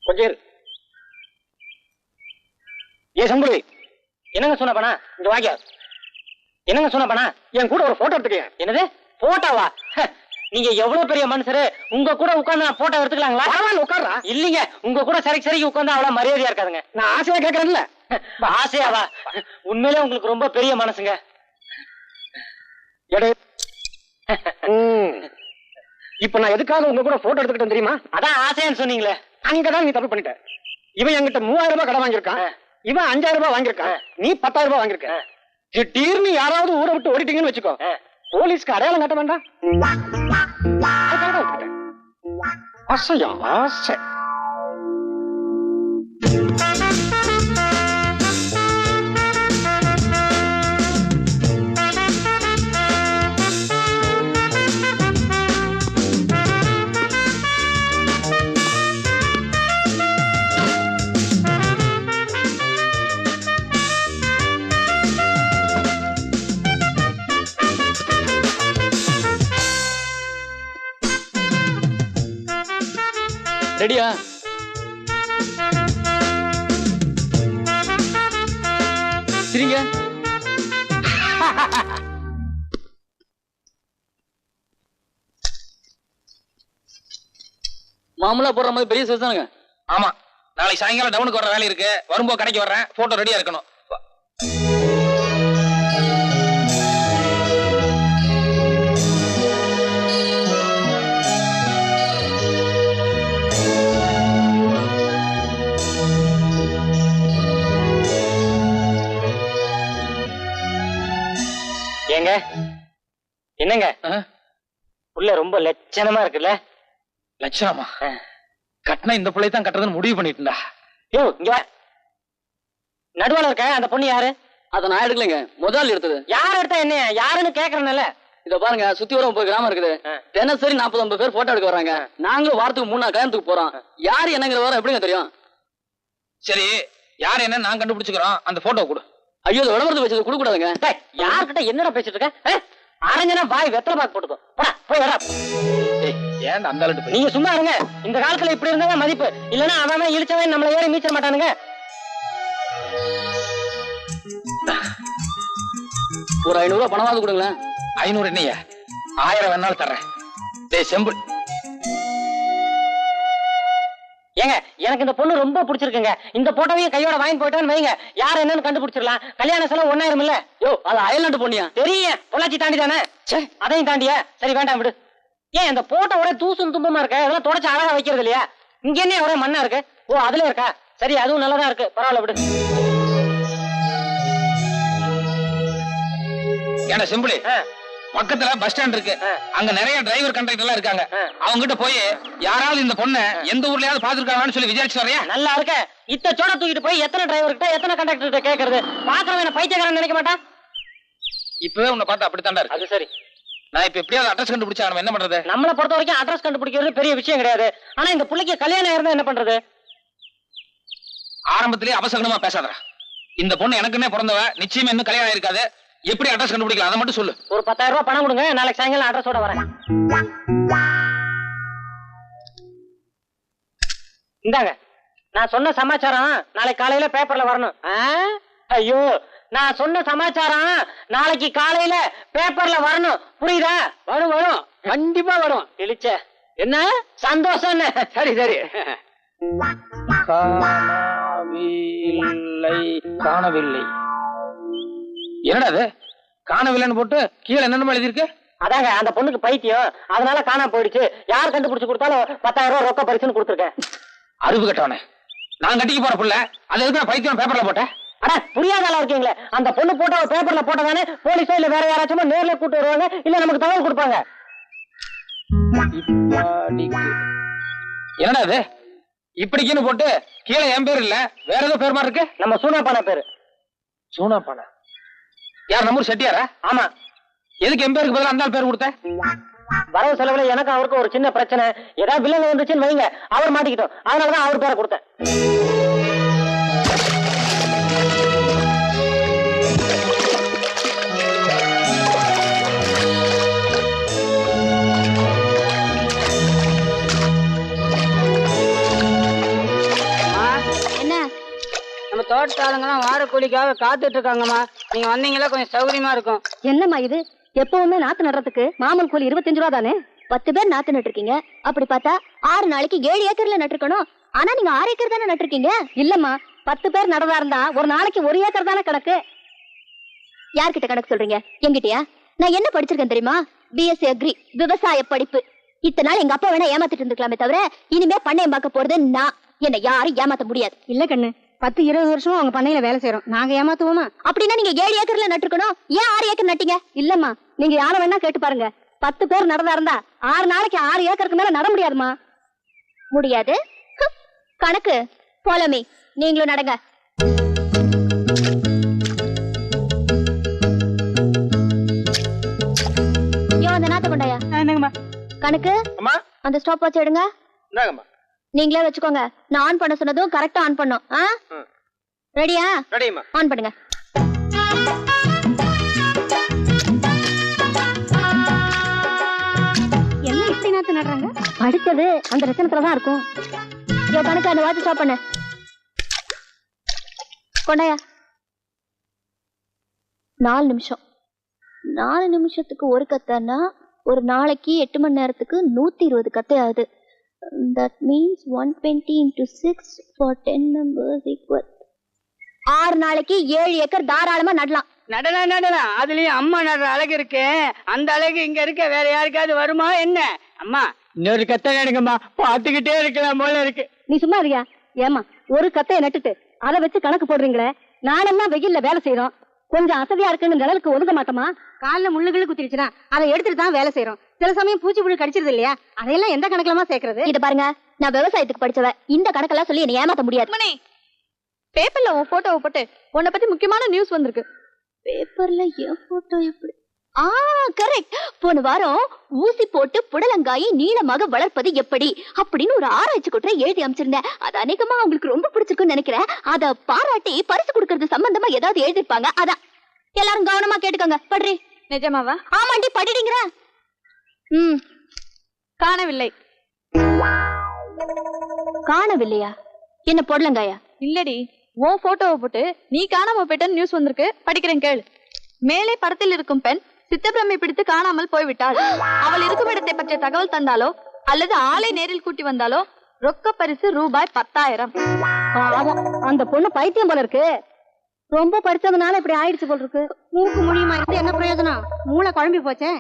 கொஞ்சம் ஏ சம்பளி, என்னங்க சொன்ன பண்ணா? இங்க வாங்க. என்னங்க சொன்ன பண்ணா? என் கூட ஒரு போட்டோ எடுத்துக்க. என்னது போட்டோவா? நீங்க எவ்வளவு பெரிய மனுஷரு, உங்க கூட உட்கார்ந்து நான் போட்டோ எடுத்துக்கலாங்களா? உட்கார்றா. இல்லீங்க, உங்க கூட சரிக்கு உட்கார்ந்து அவ்வளவு மரியாதையா இருக்காதுங்க. நான் ஆசையா கேட்கறேன்ல. ஆசையாவா? உண்மையிலே உங்களுக்கு ரொம்ப பெரிய மனசுங்க. இப்ப நான் எதுக்காக உங்க கூட போட்டோ எடுத்துக்கிட்டேன் தெரியுமா? அதான் ஆசையான்னு சொன்னீங்களே, அங்கதான் நீ தப்பு பண்ணிட்ட. இவன் என்கிட்ட 3000 ரூபாய் கடன் வாங்கியிருக்கான், இவன் 5000 ரூபாய் வாங்கியிருக்கான், நீ 10000 ரூபாய் வாங்கியிருக்க. திடீர்னு யாராவது ஊரை விட்டு ஓடிட்டீங்கன்னு வச்சுக்கோ, போலீஸ்க்கு அடையாளம் காட்ட வேண்டாம். ஆசையா ஆசை. ரெடியா? சரிங்க. மாமூலா போடுற மாதிரி பெரிய சைஸ் தானுங்க. ஆமா, நாளைக்கு சாயங்காலம் டவுனுக்கு வர வேலை இருக்கு. வரும்போது கடைக்கு வர்றேன், போட்டோ ரெடியா இருக்கணும். ஏங்க, என்னங்க உள்ள ரொம்ப லட்சணமா இருக்குல்ல? லட்சணமா? கட்டினா இந்த பிள்ளை தான் கட்டுறதுன்னு முடிவு பண்ணிட்டுண்டா. யோ, இங்க நடுவால இருக்க அந்த பொண்ணு யாரு? அதை நான் எடுக்கலைங்க, முதல் எடுத்தது. யார் எடுத்தா என்ன? யாருன்னு கேக்குறேன்ல. இத பாருங்க, சுத்தி வர 30 கிராமம் இருக்குது. தினசரி 40-50 பேர் போட்டோ எடுக்க வராங்க. நாங்களும் வாரத்துக்கு 3 நாள் கல்யாணத்துக்கு போறோம். யாரு என்னங்கிற வர எப்படிங்க தெரியும்? சரி, யார் என்ன நான் கண்டுபிடிச்சுக்கிறோம். அந்த போட்டோ கொடு. ஐயோ, விளம்பரத்துக்கு வச்சது கொடுக்க கூடாதுங்க. யார்கிட்ட என்னடா பேசிட்டு இருக்க? அரஞ்சனா பாய் வெத்தலை பாக்கு போட்டுக்கோ. போய் வரா. ஏன் அந்த அளவுக்கு நீங்க சும்மா இருங்க. இந்த காலத்துல இப்படி இருந்தாங்க மதிப்பு. இல்லன்னா அவன் இழிச்சவன் நம்மள ஏறி மீச்ச மாட்டானுங்க. ஒரு 500 ரூபாய் பணமாவது கொடுங்களேன். 500 என்னையா? 1000 வேணாலும் தர்றேன். டேய் செம்பு, ஏங்க, எனக்கு இந்த பொண்ணு ரொம்ப பிடிச்சிருக்குங்க. இந்த போட்டோவையும் கையோட வாங்கி போயிட்டான்னு வைங்க, யார் என்னன்னு கண்டுபிடிச்சிடலாம். கல்யாண செலவு 1000 இல்ல? யோ, அது அயல்நாட்டு பொண்ணியா? தெரியும், பொள்ளாச்சி தாண்டி தானே. அதையும் தாண்டியா? சரி வேண்டாம் விடு. ஏன் இந்த போட்டோ ஒரே தூசும் தும்பமா இருக்க? அதெல்லாம் தொடச்சு அழகா வைக்கிறது இல்லையா? இங்க என்ன ஒரே மண்ணா இருக்கு? ஓ, அதுல இருக்கா? சரி, அதுவும் நல்லதா இருக்கு, பரவாயில்ல விடு. ஏன்னா செம்புலி, பக்கத்துல பஸ் ஸ்டாண்ட் இருக்கு. அங்க நிறைய டிரைவர் கண்டக்டர் எல்லாம் இருக்காங்க. அவங்க கிட்ட போய் யாராவது இந்த பொண்ணை எந்த ஊர்லயாவது பாத்துருக்காங்கன்னு சொல்லி விசாரிச்சு வரையா? நல்லா இருக்க. இத்த சோட தூக்கிட்டு போய் எத்தனை டிரைவர் கிட்ட எத்தனை கண்டக்டர் கிட்ட கேக்குறது? பாக்குறவன் பைத்தியக்காரன் நினைக்க மாட்டான். இப்பவே உன்னை பார்த்தா அப்படித்தாண்டா இருக்கு. அது சரி. நான் இப்ப எப்படியாவது அட்ரஸ் கண்டுபிடிச்சா நம்ம என்ன பண்றது? நம்மளை பொறுத்த வரைக்கும் அட்ரஸ் கண்டுபிடிக்கிறது பெரிய விஷயம் கிடையாது. ஆனா இந்த பிள்ளைக்கு கல்யாணம் இருந்தா என்ன பண்றது? ஆரம்பத்திலேயே அவசரமா பேசாதடா. இந்த பொண்ணு எனக்குன்னே பிறந்தவ, நிச்சயமா இன்னும் கல்யாணம் ஆயிருக்காது. எப்படி அட்ரஸ் கண்டுபிடிக்கலாம் அதை மட்டும் சொல்லு. ஒரு 10000 ரூபாய் பணம் கொடுங்க, நாளைக்கு சாயங்காலம் அட்ரஸோட வரேன். இந்தாங்க, நான் சொன்ன சமாச்சாரம் நாளைக்கு காலையில பேப்பர்ல வரணும். ஐயோ, நான் சொன்ன சமாச்சாரம் நாளைக்கு காலையில பேப்பர்ல வரணும், புரியுதா? வரும் வரும், கண்டிப்பா வரும். இழிச்ச என்ன சந்தோஷம். சரி சரி. காணவில்லை. என்னடா அது? காணவில்லைன்னு போட்டு கீழே என்னென்ன எழுதிருக்கு? அதாங்க அந்த பொண்ணுக்கு பைத்தியம், அதனால காணாம போயிடுச்சு. யார் கண்டுபிடிச்சு கொடுத்தாலும் 10000 ரூபாய் ரொக்க பரிசுன்னு கொடுத்துருக்கேன். அறிவு கட்டவனே, நான் கட்டிக்க போற புள்ள, அது எதுக்கு நான் பைத்தியம் பேப்பர்ல போட்டேன்? அட புரியாத ஆளா இருக்கீங்களே. அந்த பொண்ணு போட்டோ பேப்பர்ல போட்டதானே போலீஸோ இல்ல வேற யாராச்சும் நேர்ல கூட்டு வருவாங்க, இல்ல நமக்கு தகவல் கொடுப்பாங்க. என்னடா அது? இப்படிக்குன்னு போட்டு கீழே என் பேர் இல்ல, வேற ஏதோ பேர் மாதிரி இருக்கு. நம்ம சூனாப்பானா பேரு. சூனாப்பானா? யார், நம்ம செட்டியாரா? ஆமா. எதுக்கு என் பேருக்கு பதிலா அந்த பேர் கொடுத்த? வரவு செலவுல எனக்கு அவருக்கு ஒரு சின்ன பிரச்சனை, ஏதாவது பில்லுங்க வந்துச்சுன்னு வைங்க, அவர் மாட்டிக்கிட்டோம், அதனாலதான் அவர் பேரை கொடுத்தேன். தோட்டாளுங்கெல்லாம் வார கூலிக்காக காத்துட்டு இருக்காங்கம்மா. நீங்க வந்தீங்களா கொஞ்சம் சௌகரியமா இருக்கும். என்னம்மா இது? எப்பவுமே நாத்து நடுறதுக்கு மாமூல் கூலி 25 ரூபா தானே? 10 பேர் நாத்து நட்டுருக்கீங்க. அப்படி பார்த்தா 6 நாளைக்கு 7 ஏக்கர்ல நட்டுருக்கணும். ஆனா நீங்க 6 ஏக்கர் தானே நட்டுருக்கீங்க. இல்லம்மா, 10 பேர் நடதா இருந்தா ஒரு நாளைக்கு 1 ஏக்கர் தானே கணக்கு. யார்கிட்ட கணக்கு சொல்றீங்க? என்கிட்டயா? நான் என்ன படிச்சிருக்கேன் தெரியுமா? பிஎஸ்சி அக்ரி, விவசாய படிப்பு. இத்தனை நாள் எங்க அப்பா வேணா ஏமாத்திட்டு இருந்துக்கலாமே தவிர இனிமே பண்ணையம் பார்க்க போறது நான். என்ன யாரும் ஏமாத்த முடியாது. இல்ல கண்ணு, 10-20 வருஷமா அவங்க பண்ணையில வேலை செய்யறோம். நாங்க ஏமாத்துவோமா? அப்படின்னா நீங்க 7 ஏக்கர்ல நட்டுருக்கணும். ஏன் 6 ஏக்கர் நட்டீங்க? இல்லம்மா, நீங்க யார வேணா கேட்டு பாருங்க. 10 பேர் நடந்தா இருந்தா 6 நாளைக்கு 6 ஏக்கருக்கு மேல நட முடியாதுமா. முடியாது கணக்கு. போலமே நீங்களும் நடங்க. அந்த நாத்த கொண்டாயா கணக்கு. அந்த ஸ்டாப் வாட்ச் எடுங்க. நீங்களே வச்சுக்கோங்க. நான் ஆன் பண்ண சொன்னதும் கரெக்டா ஆன் பண்ணும். ரெடியா? ஆன் பண்ணுங்க. என்ன இப்படி நாத்து நடுறாங்க? படிச்சது அந்த ரச்சனத்துலதான் இருக்கும். கணக்கு அந்த வாட்ச் ஸ்டாப் பண்ண கொண்டாயா. 4 நிமிஷம். 4 நிமிஷத்துக்கு ஒரு கத்தைன்னா ஒரு நாளைக்கு 8 மணி நேரத்துக்கு 120 கத்தை ஆகுது. That means 120 into 6 for 10 members equal. 6 நாளைக்கு 7 ஏக்கர் தாராளமா நடலாம். நடலாம். அதுலயும் அம்மா நடுற அழகு இருக்கு. அந்த அழகு இங்க இருக்க வேற யாருக்காவது வருமா என்ன? அம்மா இன்னொரு கத்தை வேணுங்கம்மா. பாத்துக்கிட்டே இருக்கலாம் போல இருக்கு. நீ சும்மா இருக்கியா? ஏமா, ஒரு கத்தையை நட்டுட்டு அதை வச்சு கணக்கு போடுறீங்களே. நானெல்லாம் வெயில்ல வேலை செய்யறோம். கொஞ்சம் அசதியா இருக்குன்னு நிழலுக்கு ஒதுங்க மாட்டோமா? காலில் முள்ளுகள் குத்திருச்சுன்னா அதை எடுத்துட்டு தான் வேலை செய்யறோம். சில சமயம் பூச்சி புழு கடிச்சிருது இல்லையா? அதையெல்லாம் எந்த கணக்குலமா சேர்க்கறது? இத பாருங்க, நான் விவசாயத்துக்கு படிச்சவ. இந்த கணக்கெல்லாம் சொல்லி என்ன ஏமாத்த முடியாது. பேப்பர்ல உன் போட்டோவை போட்டு உன்னை பத்தி முக்கியமான நியூஸ் வந்திருக்கு. பேப்பர்ல என் போட்டோ எப்படி? கரெக்ட். போன வாரம் ஊசி போட்டு புடலங்காயை நீளமாக வளர்ப்பது எப்படி அப்படின்னு ஒரு ஆராய்ச்சி கூட்ட எழுதி அமைச்சிருந்தேன். அது அநேகமா உங்களுக்கு ரொம்ப பிடிச்சிருக்குன்னு நினைக்கிறேன். அத பாராட்டி பரிசு கொடுக்கறது சம்பந்தமா ஏதாவது எழுதிருப்பாங்க. அதான் எல்லாரும் கவனமா கேட்டுக்கோங்க. படுறி. நிஜமாவா? ஆமாண்டி, படிடுங்கிற. காணவில்லை. காணவில்லையா? என்ன புடலங்காயா? இல்லடி, உன் போட்டோவை போட்டு நீ காணாம போயிட்டன்னு நியூஸ் வந்திருக்கு. படிக்கிறேன் கேளு. மேலே படத்தில் இருக்கும் பெண் சித்தப்பிரமை பிடித்து காணாமல் போய்விட்டாள். அவள் இருக்கும் இடத்தை பற்றிய தகவல் தந்தாலோ அல்லது ஆளை நேரில் கூட்டி வந்தாலோ ரொக்க பரிசு ரூபாய் 10,000. அந்த பொண்ணு பைத்தியம் போல இருக்கு. ரொம்ப படிச்சதுனால இப்படி ஆயிடுச்சு போல இருக்கு. மூக்கு முடியுமா இருந்து என்ன பிரயோஜனம்? மூளை குழம்பி போச்சே.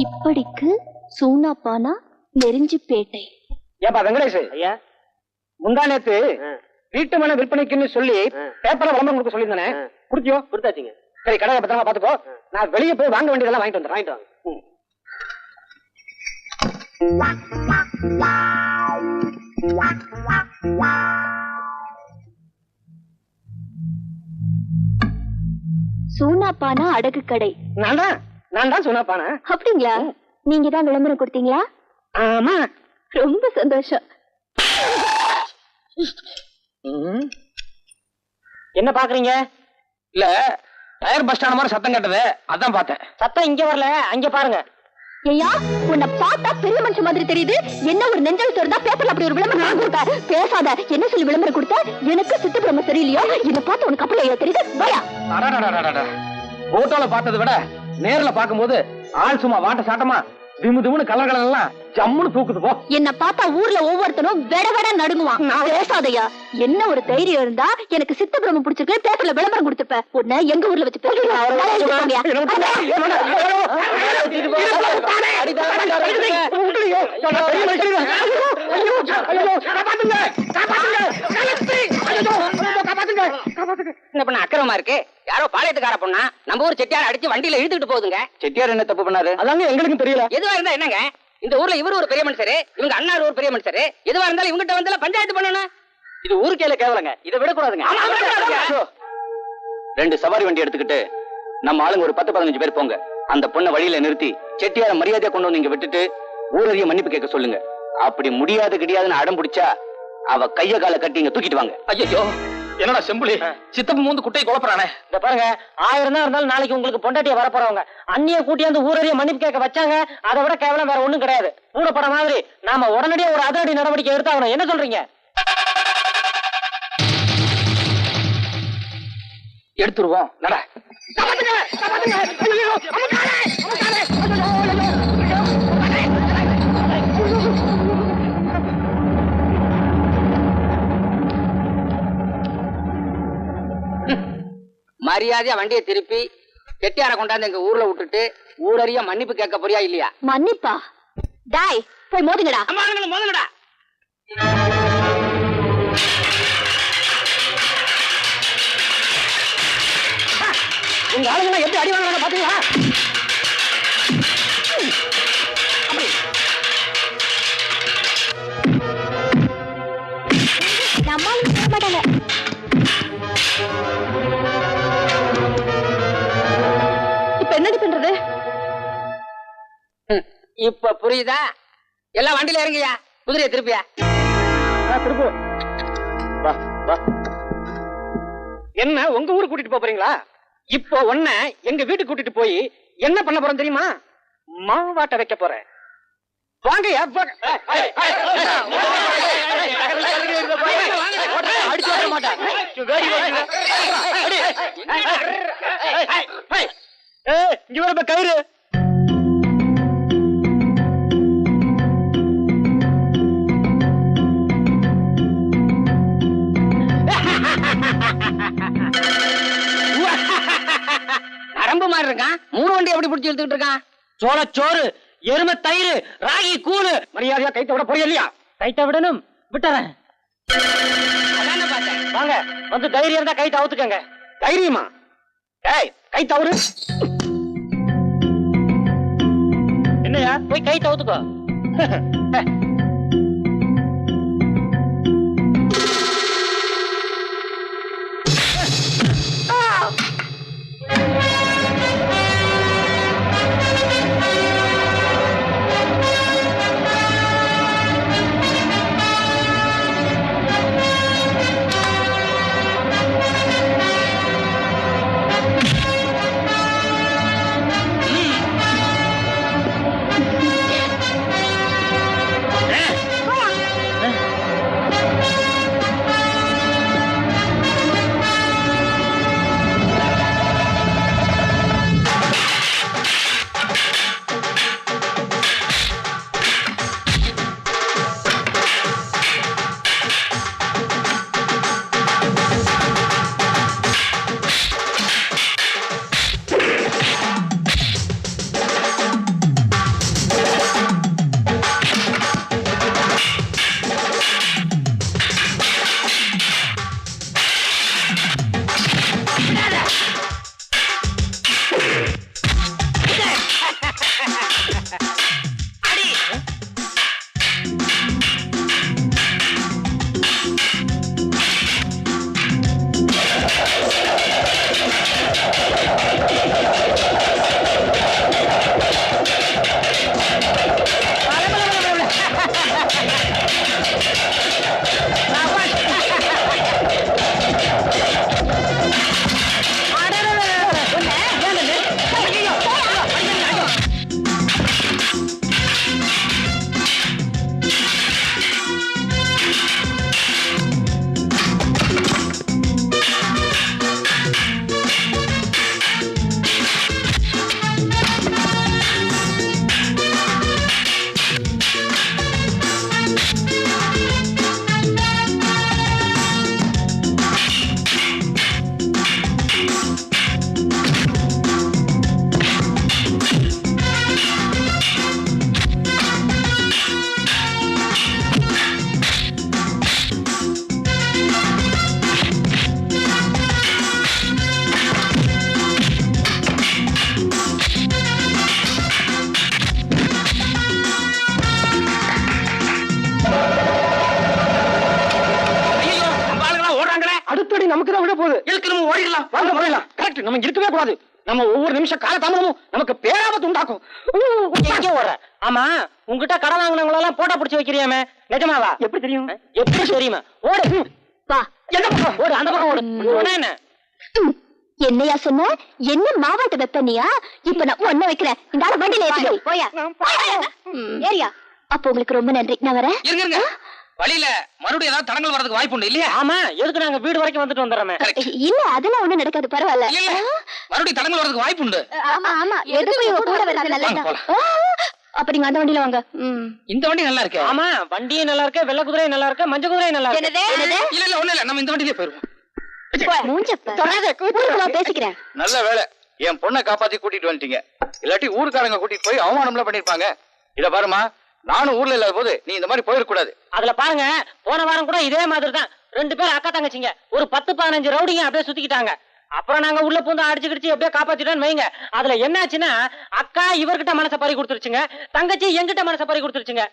இப்படிக்கு சூனாப்பானா நெருஞ்சிப்பேட்டை. ஏப்பா வெங்கடேஷ் ஐயா, முந்தா நேத்து வீட்டு மன விற்பனைக்குன்னு சொல்லி பேப்பர்ல விளம்பரம் கொடுக்க சொல்லியிருந்தானே, குடுத்தியோ? கொடுத்தாச்சுங்க. சரி, கடையை பத்திரமா பாத்துக்கோ. நான் வெளியே போய் வாங்க வேண்டியதெல்லாம் வாங்கிட்டு வந்துடுறேன். சூனாப்பானா அடகு கடை. நான் தான் சூனாப்பானா. அப்படிங்களா? நீங்க தான் விளம்பரம் கொடுத்தீங்களா? ஆமா. ரொம்ப சந்தோஷம். என்ன பாக்குறீங்க? இல்ல, டயர் பஸ் ஸ்டாண்ட் மாதிரி சத்தம் கேட்டது, அதான் பார்த்தேன். சத்தம் இங்க வரல, அங்க பாருங்க. ஐயா, உன்னை பார்த்தா பெரிய மனுஷன் மாதிரி தெரியுது. என்ன ஒரு நெஞ்சல் இருந்தா பேப்பர்ல அப்படி ஒரு விளம்பரம் நான் கொடுத்தா? பேசாத. என்ன சொல்லி விளம்பரம் கொடுத்தா? எனக்கு சித்து பிரம்ம சரியில்லையோ? என்ன பார்த்து உனக்கு அப்படி தெரியுது? பயா. போட்டோல பார்த்ததை விட நேர்ல பாக்கும்போது ஆள் சும்மா வாட்ட சாட்டமா திமுன்னு கலர் எல்லாம் ஜம்முன்னு தூக்குது போ. என்ன பார்த்தா ஊர்ல ஒவ்வொருத்தனும் வெட வெட நடுங்குவான். பேசாதையா. என்ன ஒரு தைரியம் இருந்தா எனக்கு சித்த பிரம்ம பிடிச்சிருக்கு பேப்பர்ல விளம்பரம் கொடுத்துப்ப. உன்ன எங்க ஊர்ல வச்சு அக்கிரமா இருக்கு. யாரோ பாளையத்துக்கார பொண்ணா நம்ம ஊர் செட்டியார் அடிச்சு வண்டியில இழுத்துட்டு போகுதுங்க. செட்டியார் என்ன தப்பு பண்ணாரு? அதாங்க எங்களுக்கும் தெரியல. எதுவா இருந்தா என்னங்க, இந்த ஊர்ல இவரு ஒரு பெரிய மனுஷரு, இவங்க அண்ணாரு ஒரு பெரிய மனுஷரு. எதுவா இருந்தாலும் இவங்கிட்ட வந்து பஞ்சாயத்து பண்ணணும். இது ஊருக்கேல கேவலங்க. இதை விடக்கூடாதுங்க. 2 சவாரி வண்டி எடுத்துக்கிட்டு நம்ம ஆளுங்க ஒரு 10-15 பேர் போங்க. அந்த பொண்ணை வழியில நிறுத்தி செட்டியார மரியாதையா கொண்டு வந்து இங்க விட்டுட்டு ஊரறிய மன்னிப்பு கேட்க சொல்லுங்க. அப்படி முடியாது கிடையாதுன்னு அடம் பிடிச்சா அவ கைய கால கட்டி இங்க தூக்கிட்டு வாங்க. ஐயோ, என்னடா செம்புலி சித்தப்பு மூந்து குட்டையை குழப்பறானே. இந்த பாருங்க, 1000 தான் இருந்தாலும் நாளைக்கு உங்களுக்கு பொண்டாட்டிய வர போறவங்க அண்ணிய கூட்டியாந்து ஊரறிய மன்னிப்பு கேட்க வச்சாங்க. அதை விட கேவலம் வேற ஒண்ணும் கிடையாது. பூடப்பட மாதிரி நாம உடனடியே ஒரு அதிரடி நடவடிக்கை எடுத்தாகணும். என்ன சொல்றீங்க? எடுத்துருவோம். நட. மரியாதையா வண்டியை திருப்பி கெட்டியார கொண்டாந்து எங்க ஊர்ல விட்டுட்டு ஊரறிய மன்னிப்பு கேட்க போறியா இல்லையா? மன்னிப்பா? டாய் போய் மோதுங்கடா. மோதுங்கடா. உங்க ஆளுங்க எப்படி அடி வாங்குறாங்க பாத்தீங்களா? நம்மளும் செய்ய மாட்டாங்க. இப்ப என்னடி பண்றது? இப்ப புரியுதா? எல்லாம் வண்டியில இறங்கியா, குதிரையை திருப்பியா. திருப்பு. வா வா. என்ன உங்க ஊருக்கு கூட்டிட்டு போறீங்களா? இப்போ ஒன்ன எங்க வீட்டுக்கு கூட்டிட்டு போய் என்ன பண்ண போறோம் தெரியுமா? மாவாட்ட வைக்க போறேன். வாங்கயா. அடிச்சு வர மாட்டேன். இங்க வர கயிறு. நரம்பு மாதிரி இருக்கான். 3 வண்டி எப்படி பிடிச்சி எடுத்துக்கிட்டு இருக்கான்? சோளச்சோறு, எருமை தயிர், ராகி கூழு. மரியாதையா கைத்த விட போறியா இல்லையா? கைத்த விடணும். விட்டுறேன். வாங்க, வந்து தைரியம் இருந்தா கைத்த அவுத்துக்கங்க. தைரியமா? ஏய், கை தவறு. என்னையா போய் கை தவுத்துக்கோ. நமக்கு தான் விட போகுது. இழுக்கு நம்ம ஓடிடலாம். வாங்க முறையலாம். கரெக்ட். நம்ம இருக்கவே கூடாது. நம்ம ஒவ்வொரு நிமிஷம் கால தாமதமும் நமக்கு பேராபத்து உண்டாக்கும். எங்கே ஓடுற? ஆமா, உங்ககிட்ட கடன் வாங்கினவங்களெல்லாம் போட்டோ பிடிச்சி வைக்கிறியாமே, நிஜமாவா? எப்படி தெரியும்? எப்படி தெரியுமா? ஓடு. வா. ஓடு, அந்த பக்கம் ஓடு. சொன்னா என்ன? ம். என்னையா சொன்ன? என்ன மாவாட்ட வெப்பனியா? இப்ப நான் ஒண்ணு வைக்கிறேன். இந்த ஆள வண்டியில ஏத்திக்கோ. போயா. ஏரியா. அப்ப உங்களுக்கு ரொம்ப நன்றி. நான் வரேன். இருங்க வழியில மறுபடியும் ஏதாவது தடங்கள் வரதுக்கு வாய்ப்பு உண்டு இல்லையா? ஆமா, எதுக்கு நாங்க வீடு வரைக்கும் வந்துட்டு வந்துடுறோமே. இல்ல அதெல்லாம் ஒண்ணும் நடக்காது, பரவாயில்ல. இல்ல மறுபடியும் தடங்கள் வரதுக்கு வாய்ப்பு உண்டு. ஆமா ஆமா, எதுக்கு இவ கூட வரது நல்லதா? அப்ப நீங்க அந்த வண்டியில வாங்க. இந்த வண்டி நல்லா இருக்கு. ஆமா, வண்டியும் நல்லா இருக்கு, வெள்ளை குதிரையும் நல்லா இருக்கு, மஞ்சள் குதிரையும் நல்லா இருக்கு. இல்ல ஒண்ணு இல்ல, நம்ம இந்த வண்டியிலே போயிருவோம். பேசிக்கிறேன். நல்ல வேலை என் பொண்ணை காப்பாத்தி கூட்டிட்டு வந்துட்டீங்க. இல்லாட்டி ஊருக்காரங்க கூட்டிட்டு போய் அவமானம்லாம் பண்ணிருப்பாங்க. இத பாருமா, நானும் ஊர்ல இல்லாத போது நீ இந்த மாதிரி போயிடக்கூடாது. அதுல பாருங்க, போன வாரம் கூட இதே மாதிரி தான் 2 பேர் அக்கா தங்கச்சிங்க ஒரு 10-15 ரவுடிங்க அப்படியே சுத்திக்கிட்டாங்க. அப்புறம் நாங்க உள்ள பூந்து அடிச்சு கிடிச்சு எப்படியே காப்பாத்திட்டோன்னு வைங்க. அதுல என்னாச்சுன்னா, அக்கா இவர்கிட்ட மனசை பறி கொடுத்துருச்சுங்க, தங்கச்சி எங்கிட்ட மனசை பறி கொடுத்துருச்சுங்க.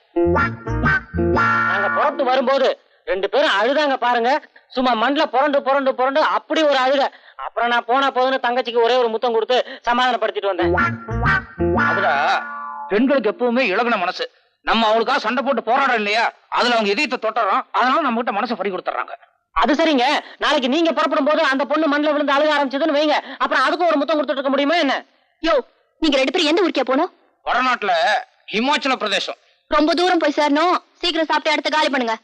நாங்க புறப்பட்டு வரும்போது 2 பேரும் அழுதாங்க பாருங்க. சும்மா மண்ல புரண்டு புரண்டு புரண்டு அப்படி ஒரு அழுக. அப்புறம் நான் போனா போதுன்னு தங்கச்சிக்கு ஒரே ஒரு முத்தம் கொடுத்து சமாதானப்படுத்திட்டு வந்தேன். அதுடா, பெண்களுக்கு எப்பவுமே இழகுன மனசு. நம்ம அவங்களுக்காக சண்டை போட்டு போராடம் இல்லையா, அதுல அவங்க இதயத்தை தொட்டுறோம். அதனால நம்ம கிட்ட மனசை பறி கொடுத்துறாங்க. அது சரிங்க, நாளைக்கு நீங்க புறப்படும் போது அந்த பொண்ணு மண்ணில் விழுந்து அழுக ஆரம்பிச்சதுன்னு வைங்க, அப்புறம் அதுக்கும் ஒரு முத்தம் கொடுத்துட்டு இருக்க முடியுமா என்ன? யோ, நீங்க 2 பேரும் எந்த ஊருக்கே போனோம்? வடநாட்டுல ஹிமாச்சல பிரதேசம். ரொம்ப தூரம் போய் சேரணும். சீக்கிரம் சாப்பிட்டு அடுத்து காலி பண்ணுங்க.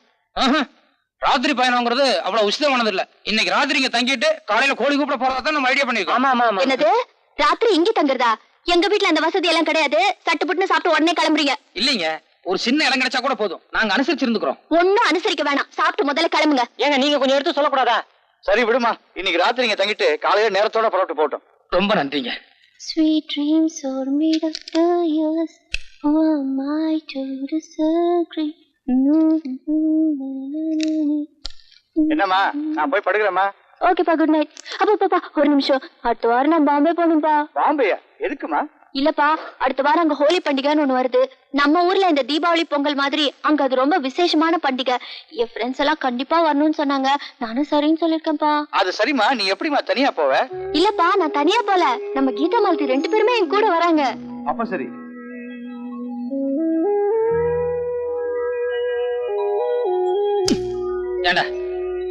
ராத்திரி பயணம்ங்கிறது அவ்வளவு உசிதமானது இல்ல. இன்னைக்கு ராத்திரி இங்க தங்கிட்டு காலையில கோழி கூப்பிட போறதா நம்ம ஐடியா பண்ணிருக்கோம். ஆமா ஆமா ஆமா. என்னது, ராத்திரி இங்க தங்குறதா? எங்க வீட்ல அந்த வசதி எல்லாம் கிடையாது. சட்டு புட்டுன்னு சாப்பிட்டு உடனே கிளம்புறீங்க. இல்லைங்க, ஒரு சின்ன இடம் கிடைச்சா கூட போதும், நாங்க அனுசரிச்சிருந்துக்கிறோம். ஒன்னும் அனுசரிக்க வேணாம், சாப்பிட்டு முதல்ல கிளம்புங்க. ஏங்க நீங்க கொஞ்சம் எடுத்து சொல்லக்கூடாதா? சரி விடுமா, இன்னைக்கு ராத்திரி இங்க தங்கிட்டு காலையில நேரத்தோட புறப்பட்டு போட்டோம். ரொம்ப நன்றிங்க. Sweet dreams are made of the years. Who am I to disagree? என்னம்மா, நான் போய் படுக்கிறேம்மா. ஓகேப்பா, குட் நைட். அப்பா ஒரு நிமிஷம். அடுத்த வாரம் நான் பாம்பே போகணும்பா. பாம்பேயா? எதுக்குமா? இல்லப்பா, அடுத்த வாரம் அங்க ஹோலி பண்டிகைன்னு ஒண்ணு வருது. நம்ம ஊர்ல இந்த தீபாவளி பொங்கல் மாதிரி அங்க அது ரொம்ப விசேஷமான பண்டிகை. என் ஃப்ரெண்ட்ஸ் எல்லாம் கண்டிப்பா வரணும்னு சொன்னாங்க. நானும் சரின்னு சொல்லிருக்கேன்ப்பா. அது சரிம்மா, நீ எப்படிமா தனியா போவ? இல்லப்பா, நான் தனியா போல. நம்ம கீதா மாலதி 2 பேருமே என் கூட வராங்க. அப்ப சரி. ஏண்டா,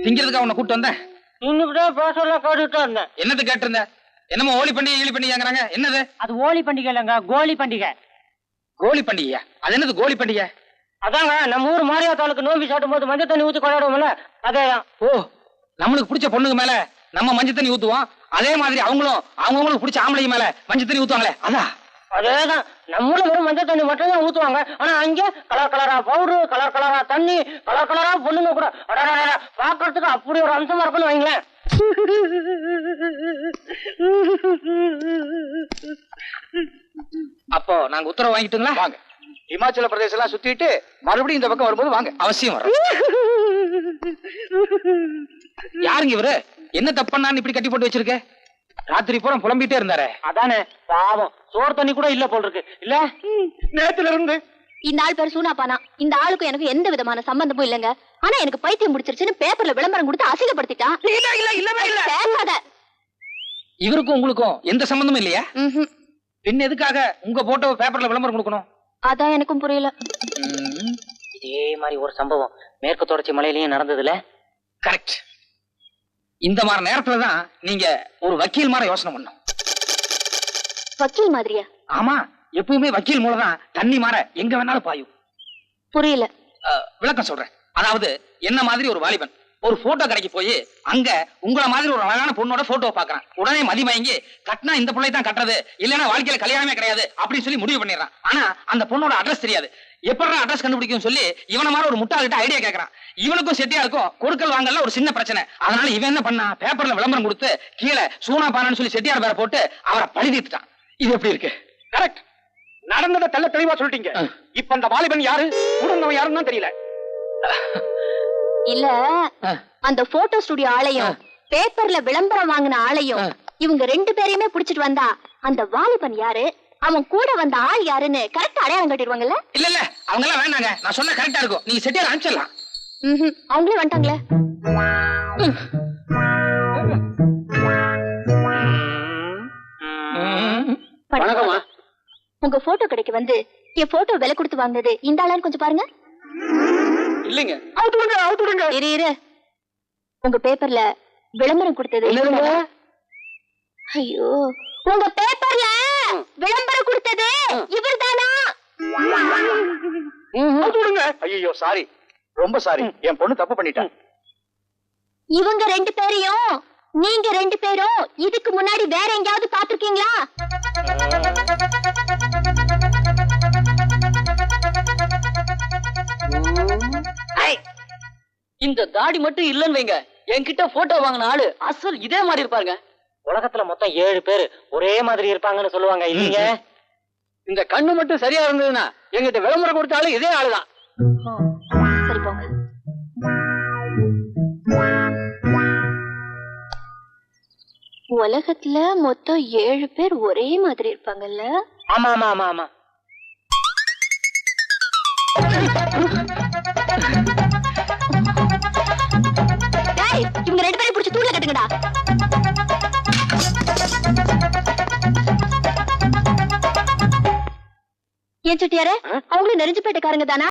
திங்கிறதுக்கு அவனை கூட்டு வந்தேன். இன்னும் பேசலாம் கேட்டுட்டு இருந்தேன். என்னது கேட்டிருந்த? என்னமோ ஹோலி பண்டிகை ஈழி பண்டிகைங்கிறாங்க. என்னது அது ஹோலி பண்டிகை இல்லைங்க, கோலி பண்டிகை. கோலி பண்டிகையா? அது என்னது கோலி பண்டிகை? அதாங்க நம்ம ஊர் மாரியாத்தாளுக்கு நோம்பி சாட்டும் போது மஞ்சள் தண்ணி ஊத்தி கொண்டாடுவோம்ல, அதேதான். ஓ, நம்மளுக்கு பிடிச்ச பொண்ணுக்கு மேல நம்ம மஞ்சள் தண்ணி ஊத்துவோம், அதே மாதிரி அவங்களுக்கு பிடிச்ச ஆம்பளைங்க மேல மஞ்சள் தண்ணி ஊத்துவாங்களே, அதான். அதேதான், நம்ம ஊர்ல வெறும் மஞ்சள் தண்ணி மட்டும் தான் ஊத்துவாங்க. ஆனா அங்க கலர் கலரா பவுடரு, கலர் கலரா தண்ணி, கலர் கலரா பொண்ணுங்க கூட பாக்குறதுக்கு அப்படி ஒரு அம்சமா இருக்குன்னு வைங்களேன். அப்போ நாங்க உத்தரவு வாங்கிட்டுங்களா? வாங்க, இமாச்சல பிரதேசம் எல்லாம் சுத்திட்டு மறுபடியும் இந்த பக்கம் வரும்போது வாங்க. அவசியம் வரும். யாருங்க இவரு? என்ன தப்பண்ணான்னு இப்படி கட்டி போட்டு வச்சிருக்க? ராத்திரி பூரா புலம்பிட்டே இருந்தாரே. அதானே பாவம், சோறு தண்ணி கூட இல்ல போல் இருக்கு. இல்ல நேத்துல இருந்து இந்த ஆள் பேர் சூனாப்பானா. இந்த ஆளுக்கும் எனக்கு எந்த விதமான சம்பந்தமும் இல்லங்க. ஆனா எனக்கு பைத்தியம் முடிச்சிருச்சுன்னு பேப்பர்ல விளம்பரம் கொடுத்து அசிங்கப்படுத்திட்டான். பேசாத. இவருக்கும் உங்களுக்கும் எந்த சம்பந்தமும் இல்லையா? பின் எதுக்காக உங்க போட்டோ பேப்பர்ல விளம்பரம் கொடுக்கணும்? அதான் எனக்கும் புரியல. இதே மாதிரி ஒரு சம்பவம் மேற்கு தொடர்ச்சி மலையிலயும் நடந்ததுல. கரெக்ட். இந்த மாதிரி நேரத்துலதான் நீங்க ஒரு வக்கீல் மாதிரி யோசனை பண்ணும். வக்கீல் மாதிரியா? ஆமா, எப்பவுமே வக்கீல் மூலம் தான் தண்ணி மாற எங்க வேணாலும் பாயும். புரியல. விளக்கம் சொல்றேன். அதாவது என்ன மாதிரி ஒரு வாலிபன் ஒரு போட்டோ கடைக்கு போய் அங்க உங்கள மாதிரி ஒரு அழகான பொண்ணோட போட்டோ பாக்குறான். உடனே மதிமயங்கி கட்டினா இந்த பிள்ளை தான் கட்டுறது, இல்லைன்னா வாழ்க்கையில கல்யாணமே கிடையாது அப்படின்னு சொல்லி முடிவு பண்ணிடுறான். ஆனா அந்த பொண்ணோட அட்ரஸ் தெரியாது. எப்படி அட்ரஸ் கண்டுபிடிக்கும் சொல்லி இவன மாதிரி ஒரு முட்டாள்கிட்ட ஐடியா கேட்கறான். இவனுக்கும் செட்டியா இருக்கும் கொடுக்கல் வாங்கல ஒரு சின்ன பிரச்சனை. அதனால இவன் என்ன பண்ணா, பேப்பர்ல விளம்பரம் கொடுத்து கீழே சூனா பானான்னு சொல்லி செட்டியார் பேரை போட்டு அவரை பழி தீர்த்துட்டான். இது எப்படி இருக்கு? கரெக்ட். நடந்ததை தெல்ல தெளிவா சொல்லிட்டீங்க. இப்ப அந்த வாலிபன் யாரு, உடனே யாருன்னு தான் தெரியல. இல்ல, அந்த போட்டோ ஸ்டுடியோ ஆளையும் பேப்பர்ல விளம்பரம் வாங்கின ஆளையும் இவங்க 2 பேரையுமே புடிச்சிட்டு வந்தா அந்த வாலிபன் யாரு, அவன் கூட வந்த ஆள் யாருன்னு கரெக்டா அடையாளம் கட்டிடுவாங்கல்ல? இல்ல இல்ல, அவங்க எல்லாம் வேண்டாங்க, நான் சொன்ன கரெக்டா இருக்கும். நீங்க செட்டியார் அனுப்பிச்சிடலாம். அவங்களே வந்துட்டாங்களே. வணக்கம்மா. உங்க போட்டோ கடைக்கு வந்து என் போட்டோ விலை கொடுத்து வாங்கினது இந்த ஆளான்னு கொஞ்சம் பாருங்க. இல்லைங்க, இரு உங்க பேப்பர்ல விளம்பரம் கொடுத்தது ஐயோ, உங்க பேப்பர்ல விளம்பரம் கொடுத்தது இவர்தானா? ஐயோ சாரி, ரொம்ப சாரி, என் பொண்ணு தப்பு பண்ணிட்டா. இவங்க 2 பேரையும் நீங்க 2 பேரும் இதுக்கு முன்னாடி வேற எங்கயாவது பாத்திருக்கீங்களா? இந்த தாடி மட்டும் இல்லன்னு வைங்க, என்கிட்ட போட்டோ வாங்கின ஆளு அசல் இதே மாதிரி இருப்பாருங்க. உலகத்துல மொத்தம் 7 பேர் ஒரே மாதிரி இருப்பாங்கன்னு சொல்லுவாங்க இல்லீங்க? இந்த கண்ணு மட்டும் சரியா இருந்ததுன்னா எங்கிட்ட விளம்பரம் கொடுத்தாலும் இதே ஆளுதான். சரி போங்க. உலகத்துல மொத்தம் 7 பேர் ஒரே மாதிரி இருப்பாங்கல்ல? ஆமா ஆமா ஆமா ஆமா. டேய், இவங்க 2 பேரை பிடிச்சு தூண்ல கட்டுங்கடா. ஏன் செட்டியாரே, அவங்களும் நெறிஞ்சு போயிட்டக்காரங்க தானா?